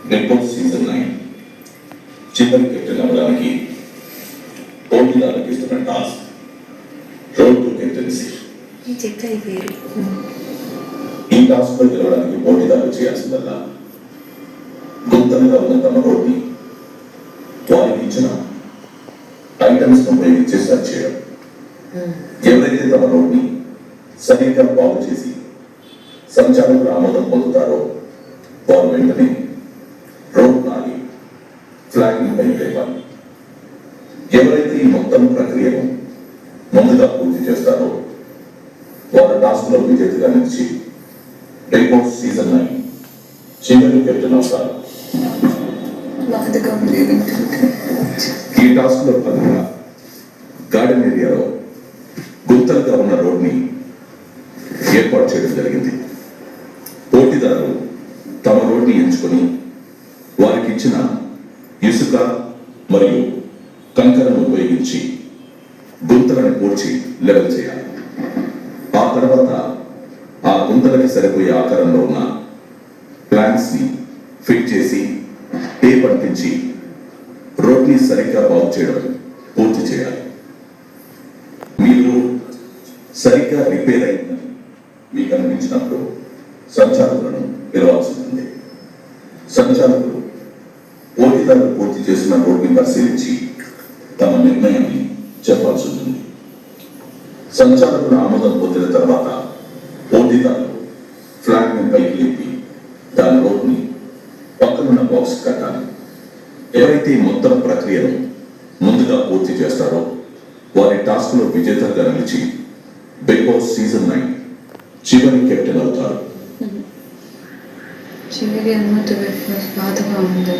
Big boss season 9 చివరి captain అవ్వడానికి పోటీదారులకు ఇస్తున్న టాస్క్ రోడ్ టు కెప్టెన్సీ. ఈ టాస్క్ లో గెలవడానికి పోటీదారులు చేయాల్సిందల్లా గుంతలుగా ఉన్న తమ రోడ్ని వారికి ఇచ్చిన ఐటమ్స్ ఉపయోగించి సర్చ్ చేయడం. ఎవరైతే తమ రోడ్ని సరిగ్గా బాగు చేసి సంచాలకుల ఆమోదం పొందుతారో వారు వెంటనే రోడ్ నాగి ఫ్లాగ్ని పైకి లేపాలి. ఎవరైతే ఈ మొత్తం ప్రక్రియను ముందుగా పూర్తి చేస్తారో వారు టాస్క్ లో విజేతగా నిలిచి బిగ్ బాస్ సీజన్ 9 చివరి కెప్టెన్ అవుతారు. ఈ టాస్క్ లో భాగంగా గార్డెన్ ఏరియాలో గుంతలుగా ఉన్న రోడ్ని ఏర్పాటు చేయడం జరిగింది. పోటీదారులు తమ రోడ్ని ఎంచుకొని వారికి ఇచ్చిన ఇసుక మరియు కంకరను ఉపయోగించి గుంతలను పూడ్చి లెవెల్ చేయాలి. ఆ తర్వాత ఆ గుంతలకి సరిపోయే ఆకారంలో ఉన్న ప్లాంక్స్ ని ఫిట్ చేసి టేప్ అంటించి రోడ్ని సరిగ్గా బాగు చేయడం పూర్తి చేయాలి. మీరు సరిగ్గా రిపేర్ అయిందని మీకు అనిపించినప్పుడు సంచాలకులను పిలవాల్సి ఉంటుంది. సంచాలకులు పోటీదారులు పూర్తి చేసిన రోడ్ని పరిశీలించి తమ నిర్ణయాన్ని చెప్పాల్సి ఉంటుంది. సంచాలకుల ఆమోదం పొందిన తర్వాత పోటీదారులు ఫ్లాగ్ ని పైకి లేపి దాని రోడ్ని పక్కనున్న బాక్స్ కట్టాలి. ఎవరైతే మొత్తం ప్రక్రియను ముందుగా పూర్తి చేస్తారో వారి టాస్క్ లో విజేతలుగా నిలిచి బిగ్ బాస్ సీజన్ 9 చివరి కెప్టెన్ అవుతారు. చివరి అనుమతి బాధగా ఉంది.